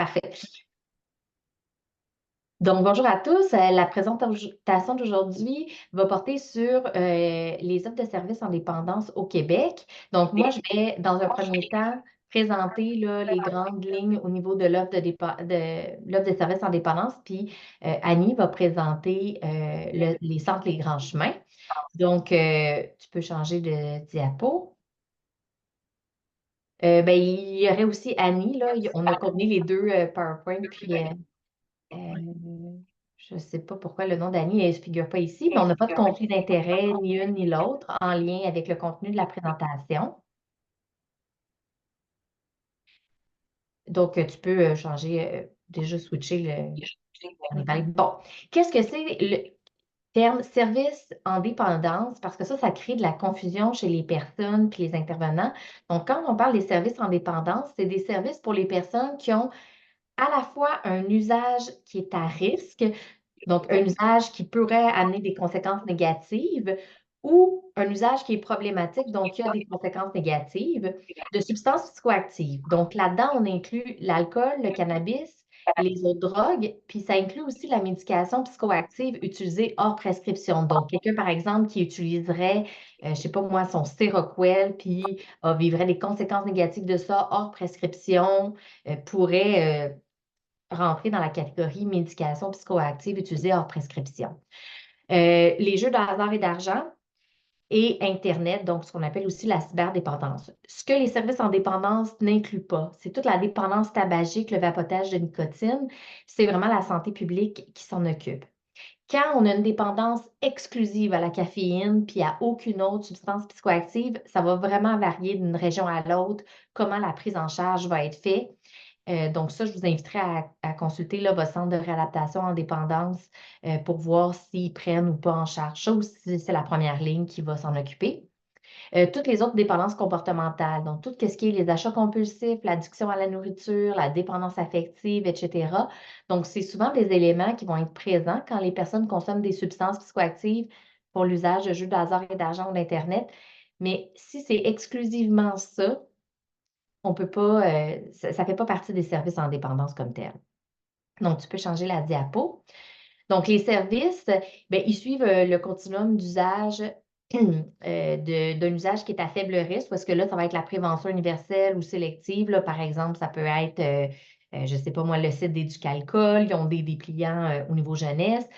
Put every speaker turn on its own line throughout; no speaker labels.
Parfait. Donc, bonjour à tous. La présentation d'aujourd'hui va porter sur les offres de services en dépendance au Québec. Donc, moi, je vais, dans un premier temps, présenter là, les grandes lignes au niveau de l'offre de services en dépendance, puis Annie va présenter les centres, les grands chemins. Donc, tu peux changer de diapo. Ben, il y aurait aussi Annie, là. On a combiné les deux PowerPoint, puis je ne sais pas pourquoi le nom d'Annie ne se figure pas ici, mais on n'a pas de conflit d'intérêt ni une ni l'autre en lien avec le contenu de la présentation. Donc, tu peux changer, déjà switcher on est parlé. Bon, qu'est-ce que c'est le terme service en dépendance? Parce que ça crée de la confusion chez les personnes puis les intervenants. Donc, quand on parle des services en dépendance, c'est des services pour les personnes qui ont à la fois un usage qui est à risque, donc un usage qui pourrait amener des conséquences négatives, ou un usage qui est problématique, donc qui a des conséquences négatives, de substances psychoactives. Donc là-dedans, on inclut l'alcool, le cannabis et les autres drogues, puis ça inclut aussi la médication psychoactive utilisée hors prescription. Donc, quelqu'un, par exemple, qui utiliserait, je ne sais pas moi, son Seroquel, puis vivrait des conséquences négatives de ça hors prescription, pourrait rentrer dans la catégorie médication psychoactive utilisée hors prescription. Les jeux de hasard et d'argent et Internet, donc ce qu'on appelle aussi la cyberdépendance. Ce que les services en dépendance n'incluent pas, c'est toute la dépendance tabagique, le vapotage de nicotine. C'est vraiment la santé publique qui s'en occupe. Quand on a une dépendance exclusive à la caféine puis à aucune autre substance psychoactive, ça va vraiment varier d'une région à l'autre, comment la prise en charge va être faite. Donc ça, je vous inviterai à consulter là, votre centre de réadaptation en dépendance pour voir s'ils prennent ou pas en charge ça ou si c'est la première ligne qui va s'en occuper. Toutes les autres dépendances comportementales, donc tout ce qui est les achats compulsifs, l'addiction à la nourriture, la dépendance affective, etc. Donc, c'est souvent des éléments qui vont être présents quand les personnes consomment des substances psychoactives pour l'usage de jeux de hasard et d'argent ou d'Internet. Mais si c'est exclusivement ça, on peut pas, ça ne fait pas partie des services en dépendance comme tel. Donc, tu peux changer la diapo. Donc, les services, bien, ils suivent le continuum d'usage d'un usage qui est à faible risque, parce que là, ça va être la prévention universelle ou sélective. Là, par exemple, ça peut être, je ne sais pas moi, le site d'Éducalcool, ils ont des clients au niveau jeunesse.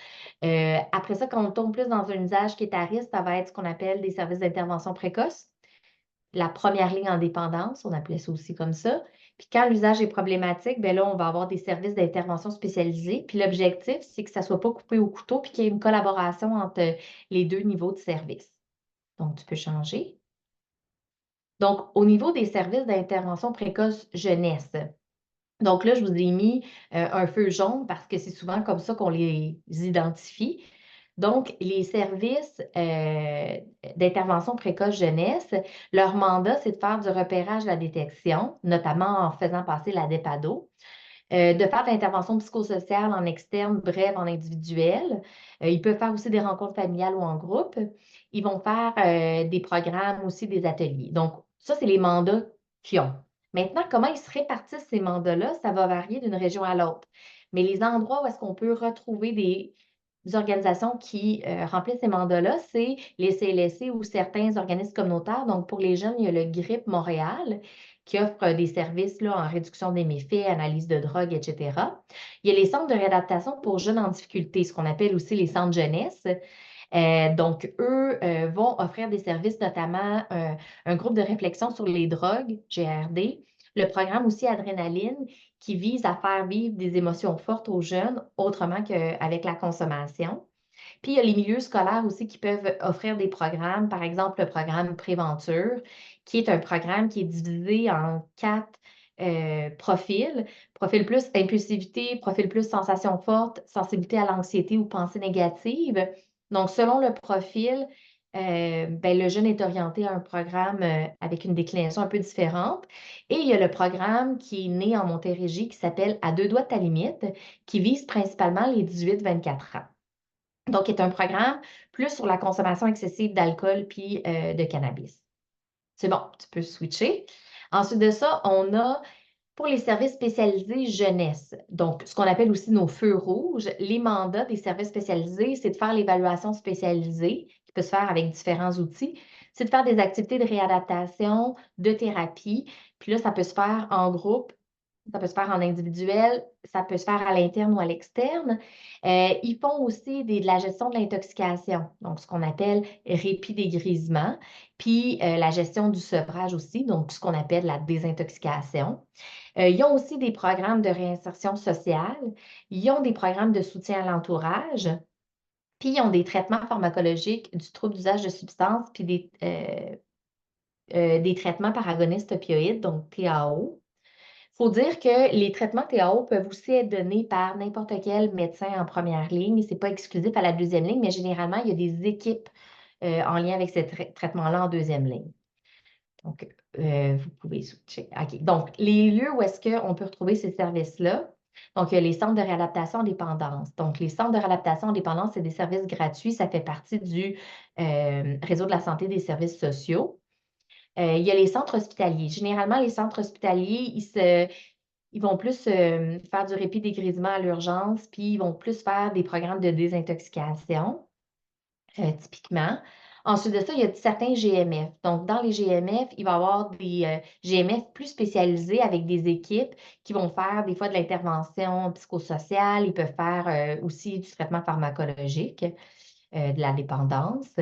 Après ça, quand on tombe plus dans un usage qui est à risque, ça va être ce qu'on appelle des services d'intervention précoce. La première ligne en dépendance, on appelait ça aussi comme ça. Puis quand l'usage est problématique, bien là, on va avoir des services d'intervention spécialisés. Puis l'objectif, c'est que ça ne soit pas coupé au couteau, puis qu'il y ait une collaboration entre les deux niveaux de service. Donc, tu peux changer. Donc, au niveau des services d'intervention précoce jeunesse, donc là, je vous ai mis un feu jaune parce que c'est souvent comme ça qu'on les identifie. Donc, les services d'intervention précoce jeunesse, leur mandat, c'est de faire du repérage de la détection, notamment en faisant passer la DEPADO, de faire de l'intervention psychosociale en externe, bref, en individuel. Ils peuvent faire aussi des rencontres familiales ou en groupe. Ils vont faire des programmes aussi, des ateliers. Donc, ça, c'est les mandats qu'ils ont. Maintenant, comment ils se répartissent ces mandats-là, ça va varier d'une région à l'autre. Mais les endroits où est-ce qu'on peut retrouver des organisations qui remplissent ces mandats-là, c'est les CLSC ou certains organismes communautaires. Donc, pour les jeunes, il y a le GRIP Montréal qui offre des services là, en réduction des méfaits, analyse de drogue, etc. Il y a les centres de réadaptation pour jeunes en difficulté, ce qu'on appelle aussi les centres jeunesse. Donc, eux vont offrir des services, notamment un groupe de réflexion sur les drogues, GRD, le programme aussi Adrénaline, qui vise à faire vivre des émotions fortes aux jeunes autrement qu'avec la consommation. Puis, il y a les milieux scolaires aussi qui peuvent offrir des programmes, par exemple le programme Préventure, qui est un programme qui est divisé en 4 profils. Profil plus impulsivité, profil plus sensation forte, sensibilité à l'anxiété ou pensée négative. Donc, selon le profil, ben, le jeune est orienté à un programme avec une déclinaison un peu différente. Et il y a le programme qui est né en Montérégie qui s'appelle À deux doigts de ta limite, qui vise principalement les 18-24 ans. Donc, qui est un programme plus sur la consommation excessive d'alcool puis de cannabis. C'est bon, tu peux switcher. Ensuite de ça, on a Pour les services spécialisés jeunesse, donc ce qu'on appelle aussi nos feux rouges, les mandats des services spécialisés, c'est de faire l'évaluation spécialisée, qui peut se faire avec différents outils, c'est de faire des activités de réadaptation, de thérapie, puis là, ça peut se faire en groupe, ça peut se faire en individuel, ça peut se faire à l'interne ou à l'externe. Ils font aussi de la gestion de l'intoxication, donc ce qu'on appelle répit-dégrisement, puis la gestion du sevrage aussi, donc ce qu'on appelle la désintoxication. Ils ont aussi des programmes de réinsertion sociale, ils ont des programmes de soutien à l'entourage, puis ils ont des traitements pharmacologiques du trouble d'usage de substances, puis des traitements par agonistes opioïdes, donc TAO. Il faut dire que les traitements TAO peuvent aussi être donnés par n'importe quel médecin en première ligne. Ce n'est pas exclusif à la deuxième ligne, mais généralement, il y a des équipes en lien avec ces traitements-là en deuxième ligne. Donc, vous pouvez switcher. OK. Donc, les lieux où est-ce qu'on peut retrouver ces services-là? Donc, il y a les centres de réadaptation en dépendance. Donc, les centres de réadaptation en dépendance, c'est des services gratuits. Ça fait partie du réseau de la santé des services sociaux. Il y a les centres hospitaliers. Généralement, les centres hospitaliers, ils vont plus faire du répit-dégrisement à l'urgence, puis ils vont plus faire des programmes de désintoxication, typiquement. Ensuite de ça, il y a certains GMF. Donc, dans les GMF, il va y avoir des GMF plus spécialisés avec des équipes qui vont faire des fois de l'intervention psychosociale. Ils peuvent faire aussi du traitement pharmacologique, de la dépendance,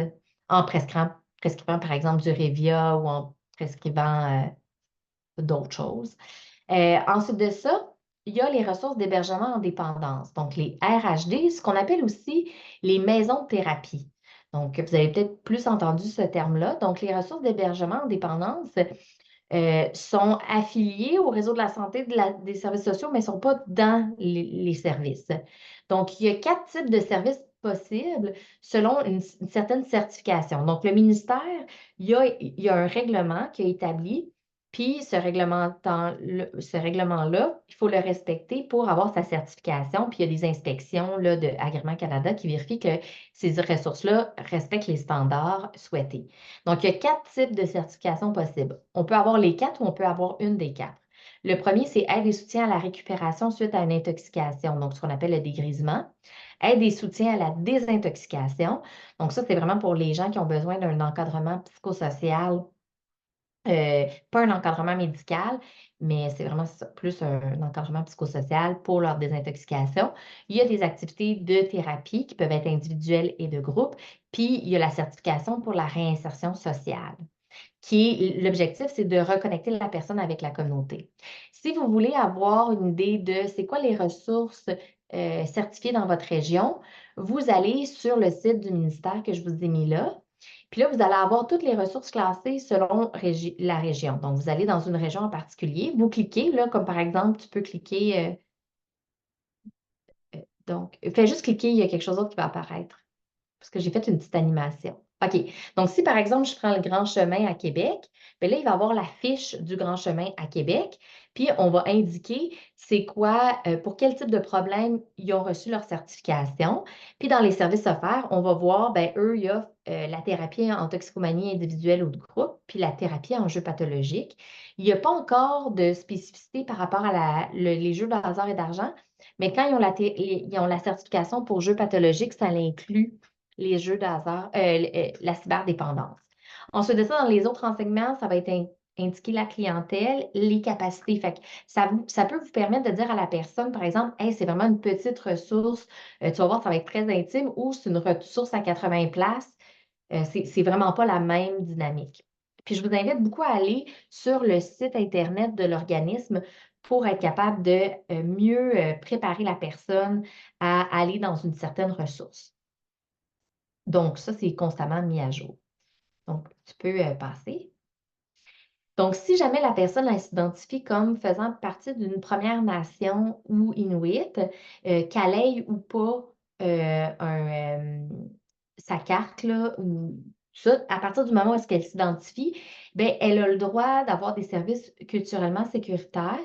en prescrivant par exemple du Revia ou en prescrivant d'autres choses. Ensuite de ça, il y a les ressources d'hébergement en dépendance, donc les RHD, ce qu'on appelle aussi les maisons de thérapie. Donc, vous avez peut-être plus entendu ce terme-là. Donc, les ressources d'hébergement en dépendance sont affiliées au réseau de la santé des services sociaux, mais ne sont pas dans les services. Donc, il y a 4 types de services possibles selon une certaine certification. Donc, le ministère, il y a un règlement qui a établi puis ce règlement-là, il faut le respecter pour avoir sa certification. Puis il y a des inspections là, de Agrément Canada qui vérifient que ces ressources-là respectent les standards souhaités. Donc, il y a 4 types de certifications possibles. On peut avoir les 4 ou on peut avoir une des 4. Le premier, c'est aide et soutien à la récupération suite à une intoxication, donc ce qu'on appelle le dégrisement. Aide et soutien à la désintoxication. Donc, ça, c'est vraiment pour les gens qui ont besoin d'un encadrement psychosocial, pas un encadrement médical, mais c'est vraiment plus un encadrement psychosocial pour leur désintoxication. Il y a des activités de thérapie qui peuvent être individuelles et de groupe, puis il y a la certification pour la réinsertion sociale, l'objectif, c'est de reconnecter la personne avec la communauté. Si vous voulez avoir une idée de c'est quoi les ressources certifiées dans votre région, vous allez sur le site du ministère que je vous ai mis là. Puis là, vous allez avoir toutes les ressources classées selon la région. Donc, vous allez dans une région en particulier, vous cliquez, là, comme par exemple, tu peux cliquer, donc, fais juste cliquer, il y a quelque chose d'autre qui va apparaître parce que j'ai fait une petite animation. OK. Donc, si par exemple, je prends le Grand Chemin à Québec, bien là, il va y avoir la fiche du Grand Chemin à Québec, puis on va indiquer c'est quoi, pour quel type de problème ils ont reçu leur certification. Puis dans les services offerts, on va voir, bien, eux, il y a la thérapie en toxicomanie individuelle ou de groupe, puis la thérapie en jeu pathologique. Il n'y a pas encore de spécificité par rapport à les jeux de hasard et d'argent, mais quand ils ont la certification pour jeux pathologiques, ça l'inclut les jeux de hasard, la cyberdépendance. Ensuite de ça, dans les autres renseignements, ça va être indiquer la clientèle, les capacités. Fait que ça peut vous permettre de dire à la personne, par exemple, hey, c'est vraiment une petite ressource, tu vas voir, ça va être très intime, ou c'est une ressource à 80 places. C'est vraiment pas la même dynamique. Puis je vous invite beaucoup à aller sur le site Internet de l'organisme pour être capable de mieux préparer la personne à aller dans une certaine ressource. Donc, ça, c'est constamment mis à jour. Donc, tu peux passer. Donc, si jamais la personne elle s'identifie comme faisant partie d'une Première Nation ou Inuit, qu'elle ait ou pas sa carte, là, ou ça, à partir du moment où est-ce qu'elle s'identifie, bien, elle a le droit d'avoir des services culturellement sécuritaires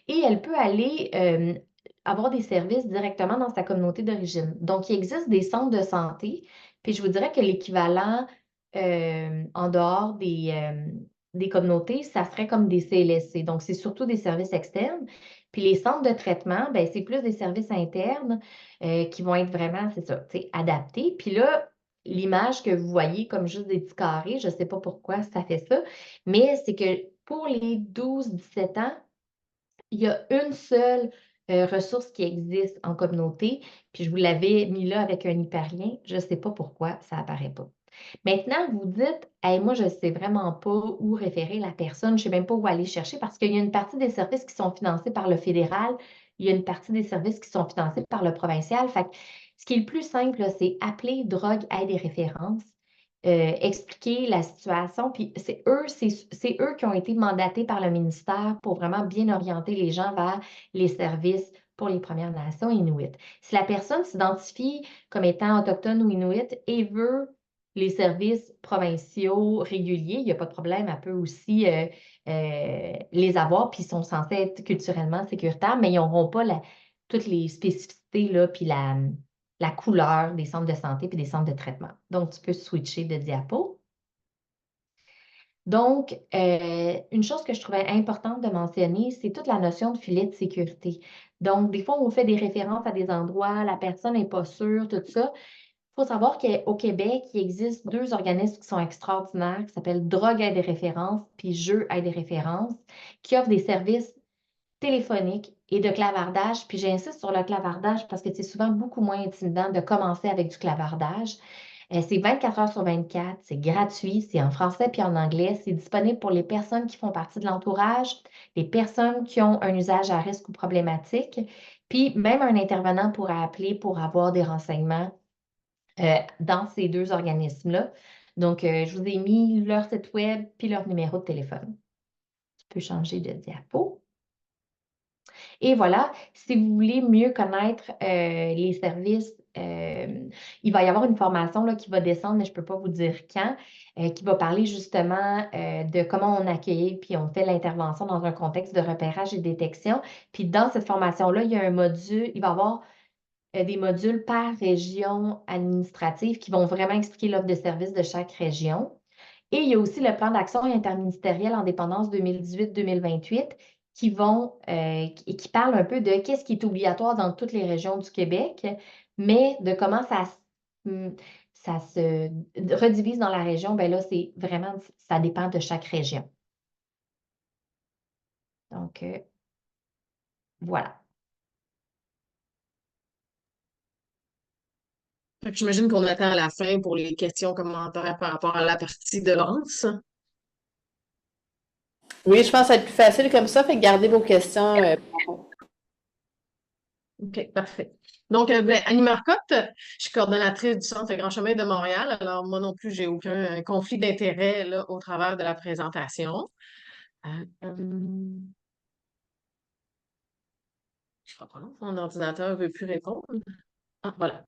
et elle peut aller avoir des services directement dans sa communauté d'origine. Donc, il existe des centres de santé, puis je vous dirais que l'équivalent en dehors des communautés, ça serait comme des CLSC. Donc, c'est surtout des services externes. Puis les centres de traitement, ben, c'est plus des services internes qui vont être vraiment, c'est ça, tu sais, adaptés. Puis là, l'image que vous voyez comme juste des petits carrés, je ne sais pas pourquoi ça fait ça, mais c'est que pour les 12-17 ans, il y a une seule ressource qui existe en communauté, puis je vous l'avais mis là avec un hyperlien. Je ne sais pas pourquoi ça apparaît pas. Maintenant, vous dites, hey, moi, je ne sais vraiment pas où référer la personne, je ne sais même pas où aller chercher parce qu'il y a une partie des services qui sont financés par le fédéral, il y a une partie des services qui sont financés par le provincial. Fait que ce qui est le plus simple, là, c'est appeler Drogue, aide et référence, expliquer la situation. Puis c'est eux qui ont été mandatés par le ministère pour vraiment bien orienter les gens vers les services pour les Premières Nations Inuit. Si la personne s'identifie comme étant autochtone ou Inuit et veut les services provinciaux réguliers, il n'y a pas de problème, elle peut aussi les avoir, puis ils sont censés être culturellement sécuritaires, mais ils n'auront pas toutes les spécificités, là, puis la couleur des centres de santé puis des centres de traitement. Donc, tu peux switcher de diapo. Donc, une chose que je trouvais importante de mentionner, c'est toute la notion de filet de sécurité. Donc, des fois, on fait des références à des endroits, la personne n'est pas sûre, tout ça. Il faut savoir qu'au Québec, il existe deux organismes qui sont extraordinaires, qui s'appellent Drogue Aide et Référence, puis Jeux Aide et Référence, qui offrent des services téléphoniques et de clavardage. Puis j'insiste sur le clavardage parce que c'est souvent beaucoup moins intimidant de commencer avec du clavardage. C'est 24 heures sur 24, c'est gratuit, c'est en français puis en anglais. C'est disponible pour les personnes qui font partie de l'entourage, les personnes qui ont un usage à risque ou problématique. Puis même un intervenant pourra appeler pour avoir des renseignements dans ces deux organismes-là. Donc, je vous ai mis leur site web puis leur numéro de téléphone. Tu peux changer de diapo. Et voilà, si vous voulez mieux connaître les services, il va y avoir une formation là, qui va descendre, mais je ne peux pas vous dire quand, qui va parler justement de comment on accueille, puis on fait l'intervention dans un contexte de repérage et détection. Puis dans cette formation-là, il y a un module, il va y avoir des modules par région administrative qui vont vraiment expliquer l'offre de services de chaque région. Et il y a aussi le plan d'action interministériel en dépendance 2018-2028 qui parle un peu de qu'est-ce qui est obligatoire dans toutes les régions du Québec, mais de comment ça se redivise dans la région, ben là, c'est vraiment, ça dépend de chaque région. Donc, voilà.
Fait que j'imagine qu'on attend à la fin pour les questions commentaires par rapport à la partie de Laurence.
Oui, je pense que ça va être plus facile comme ça. Fait que gardez vos questions.
OK, parfait. Donc, ben, Annie Marcotte, je suis coordonnatrice du Centre Grand Chemin de Montréal. Alors, moi non plus, j'ai aucun conflit d'intérêt là, au travers de la présentation. Euh, euh, je crois pas, mon ordinateur ne veut plus répondre. Ah, voilà.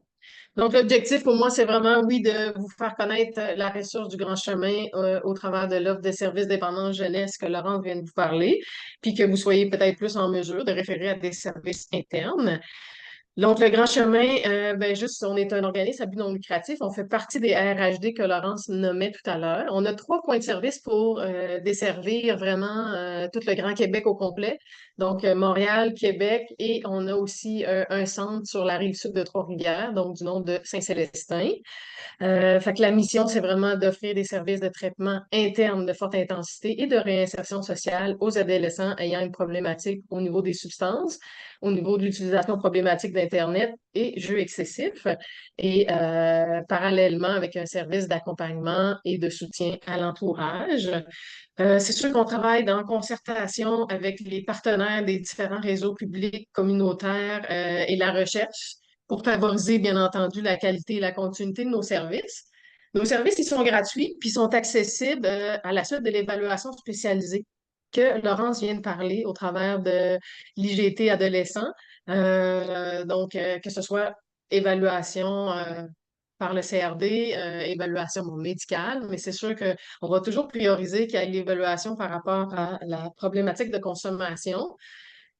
Donc, l'objectif pour moi, c'est vraiment, oui, de vous faire connaître la ressource du Grand Chemin au travers de l'offre de services dépendance jeunesse que Laurent vient de vous parler, puis que vous soyez peut-être plus en mesure de référer à des services internes. Donc, le Grand Chemin, ben juste, on est un organisme à but non lucratif. On fait partie des RHD que Laurence nommait tout à l'heure. On a 3 points de service pour desservir vraiment tout le Grand Québec au complet. Donc, Montréal, Québec, et on a aussi un centre sur la rive sud de Trois-Rivières, donc du nom de Saint-Célestin. Fait que la mission, c'est vraiment d'offrir des services de traitement interne de forte intensité et de réinsertion sociale aux adolescents ayant une problématique au niveau des substances, au niveau de l'utilisation problématique d'Internet et jeux excessifs, et parallèlement avec un service d'accompagnement et de soutien à l'entourage. C'est sûr qu'on travaille en concertation avec les partenaires des différents réseaux publics, communautaires et la recherche pour favoriser, bien entendu, la qualité et la continuité de nos services. Nos services, ils sont gratuits, puis sont accessibles à la suite de l'évaluation spécialisée que Laurence vient de parler au travers de l'IGT adolescent. Donc, que ce soit évaluation par le CRD, évaluation médicale, mais c'est sûr qu'on va toujours prioriser qu'il y ait l'évaluation par rapport à la problématique de consommation,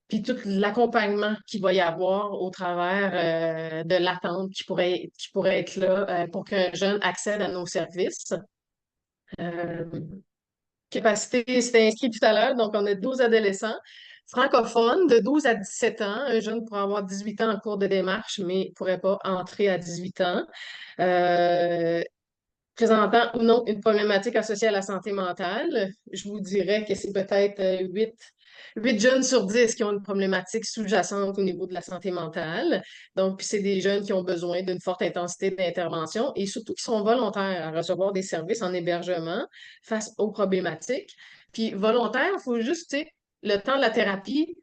puis tout l'accompagnement qu'il va y avoir au travers de l'attente qui pourrait être là pour qu'un jeune accède à nos services. Euh, capacité, c'était inscrit tout à l'heure, donc on a 12 adolescents francophones de 12 à 17 ans. Un jeune pourrait avoir 18 ans en cours de démarche, mais ne pourrait pas entrer à 18 ans. Euh, Présentant ou non une problématique associée à la santé mentale, je vous dirais que c'est peut-être 8 jeunes sur 10 qui ont une problématique sous-jacente au niveau de la santé mentale. Donc, puis c'est des jeunes qui ont besoin d'une forte intensité d'intervention et surtout qui sont volontaires à recevoir des services en hébergement face aux problématiques. Puis volontaires, il faut juste, tu sais, le temps de la thérapie.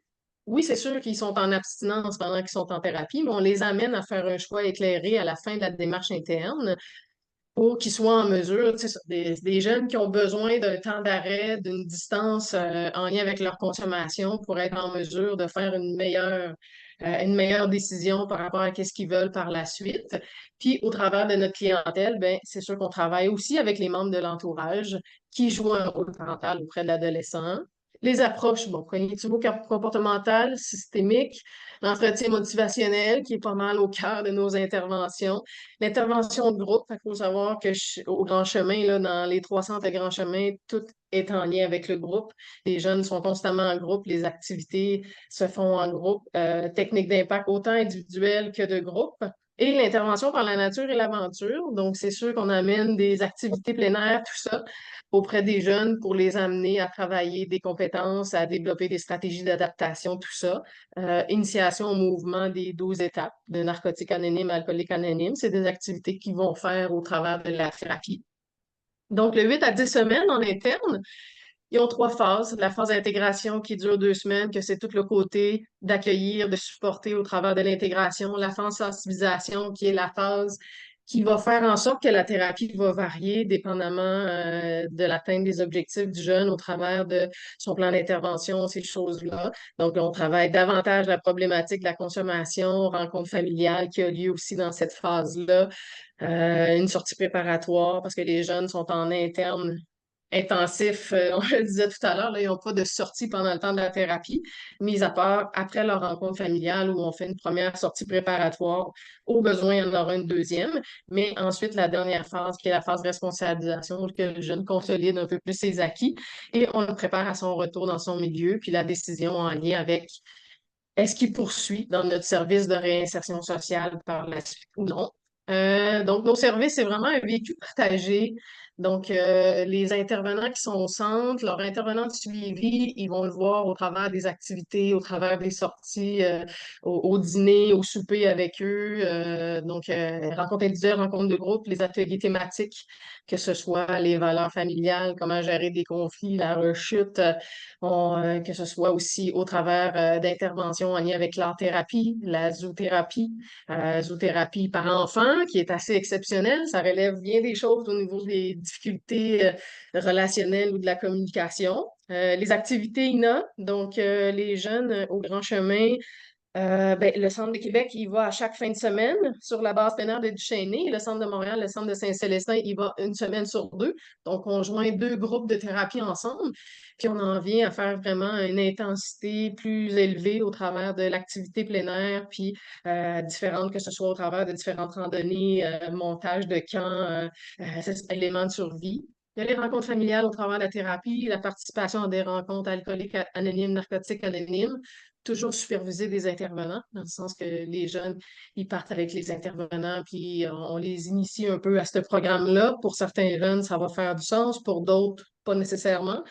Oui, c'est sûr qu'ils sont en abstinence pendant qu'ils sont en thérapie, mais on les amène à faire un choix éclairé à la fin de la démarche interne pour qu'ils soient en mesure, tu sais, des jeunes qui ont besoin d'un temps d'arrêt, d'une distance en lien avec leur consommation pour être en mesure de faire une meilleure décision par rapport à ce qu'ils veulent par la suite. Puis, au travers de notre clientèle, ben, c'est sûr qu'on travaille aussi avec les membres de l'entourage qui jouent un rôle parental auprès de l'adolescent. Les approches, bon, cognitivo-comportementales, systémiques, l'entretien motivationnel qui est pas mal au cœur de nos interventions. L'intervention de groupe, il faut savoir que au Grand Chemin, là, dans les 3 centres de Grand Chemin, tout est en lien avec le groupe. Les jeunes sont constamment en groupe, les activités se font en groupe, techniques d'impact autant individuelles que de groupe. Et l'intervention par la nature et l'aventure. Donc, c'est sûr qu'on amène des activités plein air, tout ça, auprès des jeunes pour les amener à travailler des compétences, à développer des stratégies d'adaptation, tout ça. Initiation au mouvement des 12 étapes de narcotiques anonymes, alcooliques anonymes. C'est des activités qu'ils vont faire au travers de la thérapie. Donc, le 8 à 10 semaines en interne, ils ont 3 phases. La phase d'intégration qui dure 2 semaines, que c'est tout le côté d'accueillir, de supporter au travers de l'intégration. La phase sensibilisation, qui est la phase qui va faire en sorte que la thérapie va varier dépendamment de l'atteinte des objectifs du jeune au travers de son plan d'intervention, ces choses-là. Donc, on travaille davantage la problématique de la consommation, rencontre familiale qui a lieu aussi dans cette phase-là. Une sortie préparatoire parce que les jeunes sont en interne intensif, on le disait tout à l'heure, là, ils n'ont pas de sortie pendant le temps de la thérapie, mis à part après leur rencontre familiale où on fait une première sortie préparatoire. Au besoin, il y en aura une deuxième. Mais ensuite, la dernière phase, qui est la phase responsabilisation, où que le jeune consolide un peu plus ses acquis et on le prépare à son retour dans son milieu, puis la décision en lien avec est-ce qu'il poursuit dans notre service de réinsertion sociale par la suite ou non. Donc, nos services, c'est vraiment un vécu partagé. Donc, les intervenants qui sont au centre, leurs intervenants de suivi, ils vont le voir au travers des activités, au travers des sorties, au dîner, au souper avec eux. Donc, rencontres individuelles, rencontres de groupe, les ateliers thématiques, que ce soit les valeurs familiales, comment gérer des conflits, la rechute, que ce soit aussi au travers d'interventions en lien avec l'art-thérapie, la zoothérapie, zoothérapie par enfant, qui est assez exceptionnelle. Ça relève bien des choses au niveau des difficultés relationnelles ou de la communication. Les activités INA, donc les jeunes au Grand Chemin, ben, le Centre de Québec, il va à chaque fin de semaine sur la base plein air de Duchesnay. Le Centre de Montréal, le Centre de Saint-Célestin, il va une semaine sur 2. Donc, on joint 2 groupes de thérapie ensemble. Puis, on en vient à faire vraiment une intensité plus élevée au travers de l'activité plein air, puis différentes, que ce soit au travers de différentes randonnées, montage de camps, éléments de survie. Il y a les rencontres familiales au travers de la thérapie, la participation à des rencontres alcooliques anonymes, narcotiques anonymes, toujours superviser des intervenants, dans le sens que les jeunes, ils partent avec les intervenants, puis on les initie un peu à ce programme-là. Pour certains jeunes, ça va faire du sens, pour d'autres, pas nécessairement.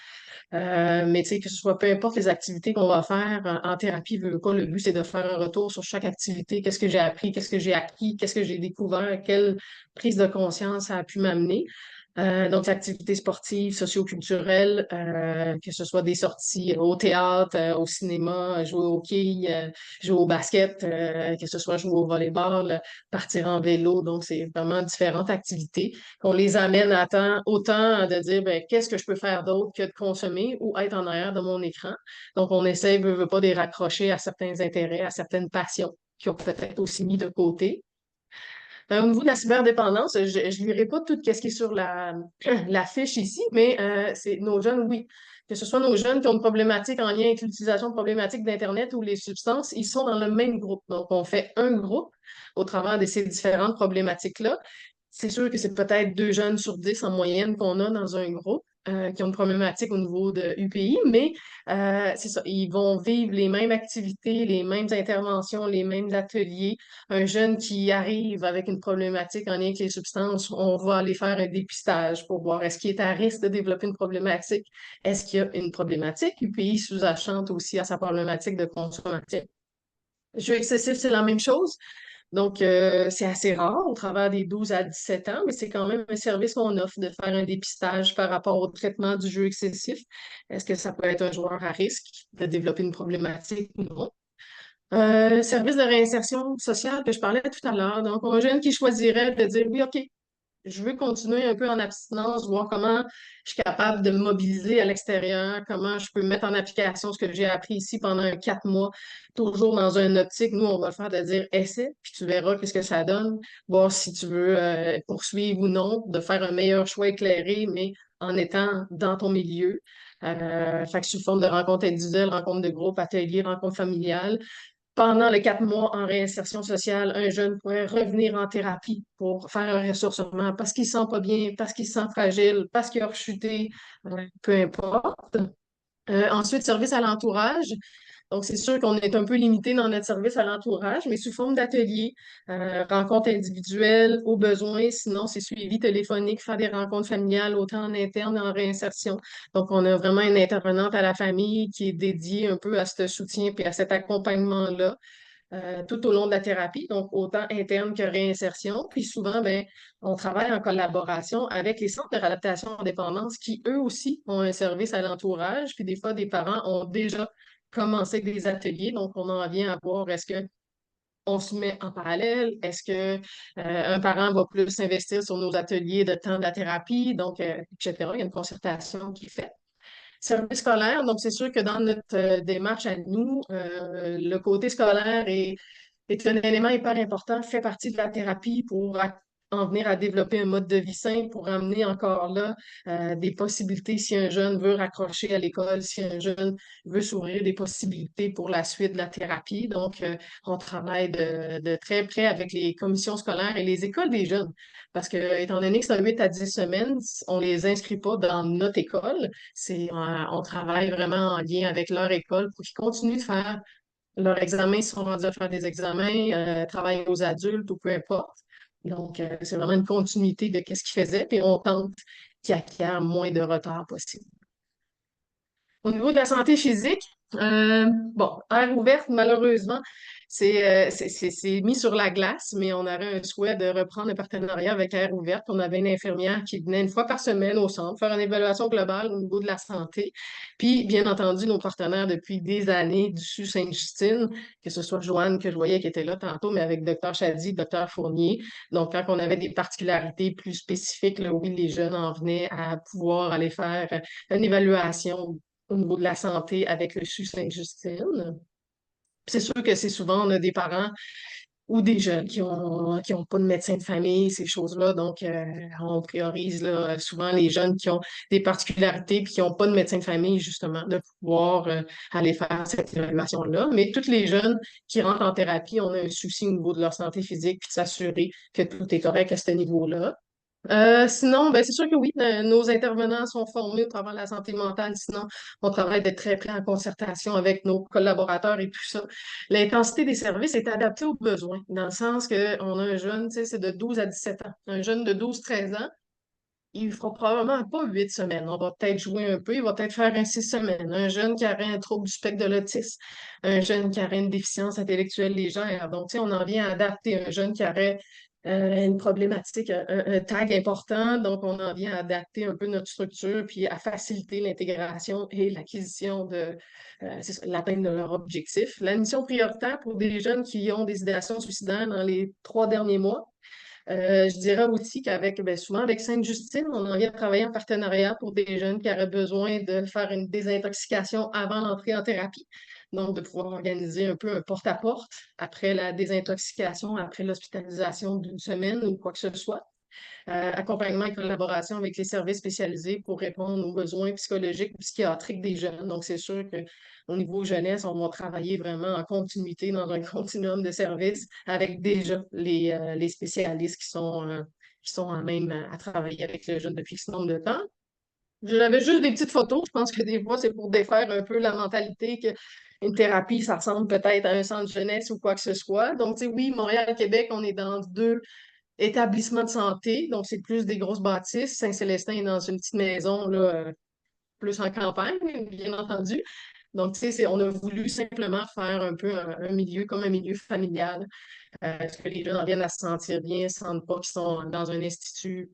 Mais tu sais, que ce soit peu importe les activités qu'on va faire en thérapie, veut pas, le but, c'est de faire un retour sur chaque activité. Qu'est-ce que j'ai appris, qu'est-ce que j'ai acquis, qu'est-ce que j'ai découvert, quelle prise de conscience ça a pu m'amener. Donc, activités sportives, socio-culturelles, que ce soit des sorties au théâtre, au cinéma, jouer au quilles, jouer au basket, que ce soit jouer au volleyball, partir en vélo. Donc, c'est vraiment différentes activités qu'on les amène à temps, autant de dire, ben, qu'est-ce que je peux faire d'autre que de consommer ou être en arrière de mon écran. Donc, on essaie, veut pas, de les raccrocher à certains intérêts, à certaines passions qui ont peut-être aussi mis de côté. Au niveau de la cyberdépendance, je ne lirai pas tout ce qui est sur la fiche ici, mais c'est nos jeunes, oui. Que ce soit nos jeunes qui ont une problématique en lien avec l'utilisation de problématiques d'Internet ou les substances, ils sont dans le même groupe. Donc, on fait un groupe au travers de ces différentes problématiques-là. C'est sûr que c'est peut-être 2 jeunes sur 10 en moyenne qu'on a dans un groupe, qui ont une problématique au niveau de UPI, mais c'est ça, ils vont vivre les mêmes activités, les mêmes interventions, les mêmes ateliers. Un jeune qui arrive avec une problématique en lien avec les substances, on va aller faire un dépistage pour voir est-ce qu'il est à risque de développer une problématique, est-ce qu'il y a une problématique. UPI sous-jacente aussi à sa problématique de consommation. Jeu excessif, c'est la même chose. Donc, c'est assez rare au travers des 12 à 17 ans, mais c'est quand même un service qu'on offre de faire un dépistage par rapport au traitement du jeu excessif. Est-ce que ça peut être un joueur à risque de développer une problématique ou non? Service de réinsertion sociale que je parlais tout à l'heure. Donc, un jeune qui choisirait de dire, oui, OK, je veux continuer un peu en abstinence, voir comment je suis capable de me mobiliser à l'extérieur, comment je peux mettre en application ce que j'ai appris ici pendant 4 mois, toujours dans une optique. Nous, on va le faire de dire essaie, puis tu verras qu'est-ce que ça donne, voir si tu veux poursuivre ou non, de faire un meilleur choix éclairé, mais en étant dans ton milieu. Fait que sous forme de rencontres individuelles, rencontres de groupe, ateliers, rencontres familiales. Pendant les 4 mois en réinsertion sociale, un jeune pourrait revenir en thérapie pour faire un ressourcement parce qu'il ne se sent pas bien, parce qu'il se sent fragile, parce qu'il a rechuté, peu importe. Ensuite, service à l'entourage. Donc, c'est sûr qu'on est un peu limité dans notre service à l'entourage, mais sous forme d'ateliers, rencontres individuelles au besoin. Sinon, c'est suivi téléphonique, faire des rencontres familiales, autant en interne en réinsertion. Donc, on a vraiment une intervenante à la famille qui est dédiée un peu à ce soutien et à cet accompagnement-là. Tout au long de la thérapie, donc autant interne que réinsertion. Puis souvent, ben, on travaille en collaboration avec les centres de réadaptation en dépendance qui, eux aussi, ont un service à l'entourage. Puis des fois, des parents ont déjà commencé des ateliers. Donc, on en vient à voir est-ce que on se met en parallèle? Est-ce que un parent va plus s'investir sur nos ateliers de temps de la thérapie? Donc, etc. Il y a une concertation qui est faite. Service scolaire, donc c'est sûr que dans notre démarche à nous, le côté scolaire est un élément hyper important, fait partie de la thérapie pour en venir à développer un mode de vie sain, pour amener encore là des possibilités si un jeune veut raccrocher à l'école, si un jeune veut s'ouvrir des possibilités pour la suite de la thérapie. Donc, on travaille de très près avec les commissions scolaires et les écoles des jeunes. Parce que, étant donné que c'est un 8 à 10 semaines, on les inscrit pas dans notre école. On travaille vraiment en lien avec leur école pour qu'ils continuent de faire leurs examens, ils sont rendus à faire des examens, travailler aux adultes ou peu importe. Donc, c'est vraiment une continuité de ce qu'ils faisaient, puis on tente qu'ils acquièrent moins de retard possible. Au niveau de la santé physique, bon, air ouverte, malheureusement, c'est mis sur la glace, mais on aurait un souhait de reprendre un partenariat avec Air ouverte. On avait une infirmière qui venait une fois par semaine au centre faire une évaluation globale au niveau de la santé. Puis, bien entendu, nos partenaires depuis des années du CHU Sainte-Justine, que ce soit Joanne que je voyais qui était là tantôt, mais avec Dr Chady, Dr Fournier. Donc, quand on avait des particularités plus spécifiques, là, oui, les jeunes en venaient à pouvoir aller faire une évaluation au niveau de la santé avec le CHU Sainte-Justine. C'est sûr que c'est souvent, on a des parents ou des jeunes qui ont pas de médecin de famille, ces choses-là. Donc, on priorise là, souvent les jeunes qui ont des particularités et qui n'ont pas de médecin de famille, justement, de pouvoir aller faire cette évaluation-là. Mais tous les jeunes qui rentrent en thérapie, on a un souci au niveau de leur santé physique puis de s'assurer que tout est correct à ce niveau-là. Sinon, ben, c'est sûr que oui, nos intervenants sont formés au travers de la santé mentale. Sinon, on travaille de très près en concertation avec nos collaborateurs et tout ça. L'intensité des services est adaptée aux besoins, dans le sens qu'on a un jeune, tu sais, c'est de 12 à 17 ans. Un jeune de 12-13 ans, il ne fera probablement pas 8 semaines. On va peut-être jouer un peu, il va peut-être faire un 6 semaines. Un jeune qui aurait un trouble du spectre de l'autisme, un jeune qui aurait une déficience intellectuelle légère. Donc, tu sais, on en vient à adapter un jeune qui aurait une problématique, un tag important. Donc, on en vient à adapter un peu notre structure puis à faciliter l'intégration et l'acquisition de l'atteinte de leur objectif. La mission prioritaire pour des jeunes qui ont des idéations suicidaires dans les 3 derniers mois, je dirais aussi qu'avec, ben, souvent avec Sainte-Justine, on en vient de travailler en partenariat pour des jeunes qui auraient besoin de faire une désintoxication avant l'entrée en thérapie. Donc, de pouvoir organiser un peu un porte-à-porte après la désintoxication, après l'hospitalisation d'une semaine ou quoi que ce soit. Accompagnement et collaboration avec les services spécialisés pour répondre aux besoins psychologiques ou psychiatriques des jeunes. Donc, c'est sûr qu'au niveau jeunesse, on va travailler vraiment en continuité dans un continuum de services avec déjà les spécialistes qui sont en même à travailler avec le jeune depuis ce nombre de temps. J'avais juste des petites photos. Je pense que des fois, c'est pour défaire un peu la mentalité qu'une thérapie, ça ressemble peut-être à un centre jeunesse ou quoi que ce soit. Donc, tu sais, oui, Montréal et Québec, on est dans deux établissements de santé. Donc, c'est plus des grosses bâtisses. Saint-Célestin est dans une petite maison, là, plus en campagne, bien entendu. Donc, tu sais, on a voulu simplement faire un peu un milieu comme un milieu familial, parce que les jeunes en viennent à se sentir bien, ne sentent pas qu'ils sont dans un institut,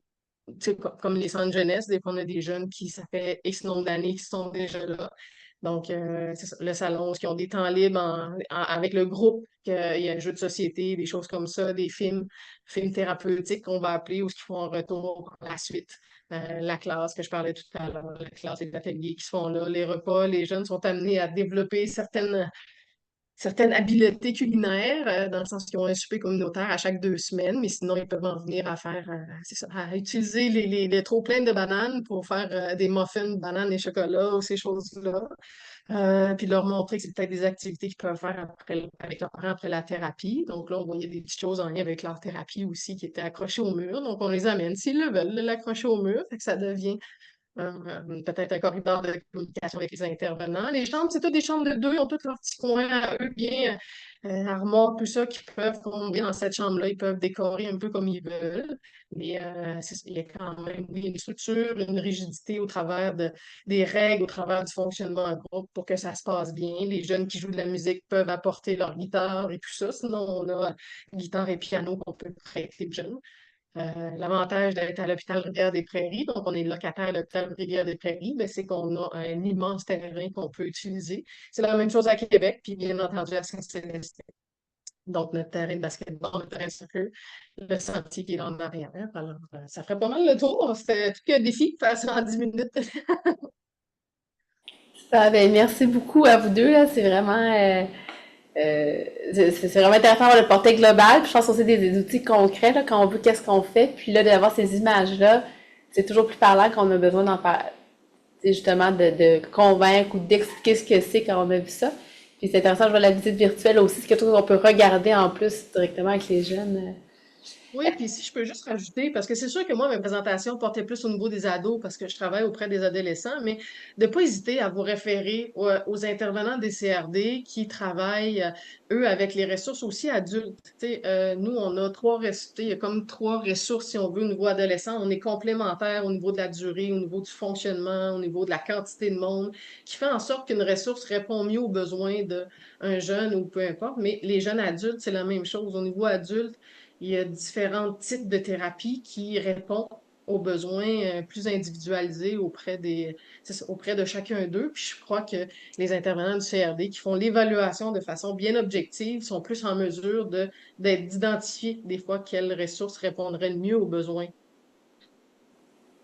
tu sais, comme les centres jeunesse. Des fois, on a des jeunes qui, ça fait X nombre d'années qui sont déjà là. Donc, c'est ça, le salon, qui ont des temps libres avec le groupe, qu'il y a un jeu de société, des choses comme ça, des films thérapeutiques qu'on va appeler ou ce qu'ils font en retour par la suite. La classe que je parlais tout à l'heure, la classe et l'atelier qui se font là, les repas, les jeunes sont amenés à développer certaines habiletés culinaires, dans le sens qu'ils ont un souper communautaire à chaque 2 semaines, mais sinon, ils peuvent en venir à faire, c'est ça, à utiliser les trop-pleins de bananes pour faire des muffins, bananes et chocolat ou ces choses-là. Puis leur montrer que c'est peut-être des activités qu'ils peuvent faire avec leurs parents après la thérapie. Donc là, on voyait des petites choses en lien avec leur thérapie aussi qui étaient accrochées au mur. Donc on les amène s'ils le veulent, de l'accrocher au mur. Fait que ça devient peut-être un corridor de communication avec les intervenants. Les chambres, c'est toutes des chambres de deux, ils ont tous leurs petits coins à eux, bien armoires, tout ça, qui peuvent tomber dans cette chambre-là. Ils peuvent décorer un peu comme ils veulent. Mais il y a quand même, oui, une structure, une rigidité au travers des règles, au travers du fonctionnement en groupe pour que ça se passe bien. Les jeunes qui jouent de la musique peuvent apporter leur guitare et tout ça. Sinon, on a guitare et piano qu'on peut prêter aux jeunes. L'avantage d'être à l'hôpital Rivière-des-Prairies, donc on est locataire à l'hôpital Rivière-des-Prairies, ben, c'est qu'on a un immense terrain qu'on peut utiliser. C'est la même chose à Québec, puis bien entendu à Saint-Célestin. Donc notre terrain de basketball, notre terrain de soccer, le sentier qui est là en arrière. Alors, ça ferait pas mal le tour. C'était tout qu'un défi, faire ça en 10 minutes.
Ah, ben, merci beaucoup à vous deux, là. C'est vraiment, c'est vraiment intéressant d'avoir le portrait global. Puis je pense aussi des outils concrets, là, quand on veut qu'est-ce qu'on fait. Puis là, d'avoir ces images-là, c'est toujours plus parlant qu'on a besoin d'en parler. C'est justement de convaincre ou d'expliquer ce que c'est quand on a vu ça. Puis c'est intéressant, je vois la visite virtuelle aussi, c'est quelque chose qu'on peut regarder en plus directement avec les jeunes.
Oui, puis si je peux juste rajouter, parce que c'est sûr que moi, mes présentations portaient plus au niveau des ados parce que je travaille auprès des adolescents, mais de ne pas hésiter à vous référer aux intervenants des CRD qui travaillent, eux, avec les ressources aussi adultes. Tu sais, nous, on a il y a comme trois ressources, si on veut, au niveau adolescent. On est complémentaires au niveau de la durée, au niveau du fonctionnement, au niveau de la quantité de monde, qui fait en sorte qu'une ressource répond mieux aux besoins d'un jeune ou peu importe. Mais les jeunes adultes, c'est la même chose. Au niveau adulte, il y a différents types de thérapies qui répondent aux besoins plus individualisés auprès de chacun d'eux. Puis je crois que les intervenants du CRD qui font l'évaluation de façon bien objective sont plus en mesure d'identifier des fois quelles ressources répondraient le mieux aux besoins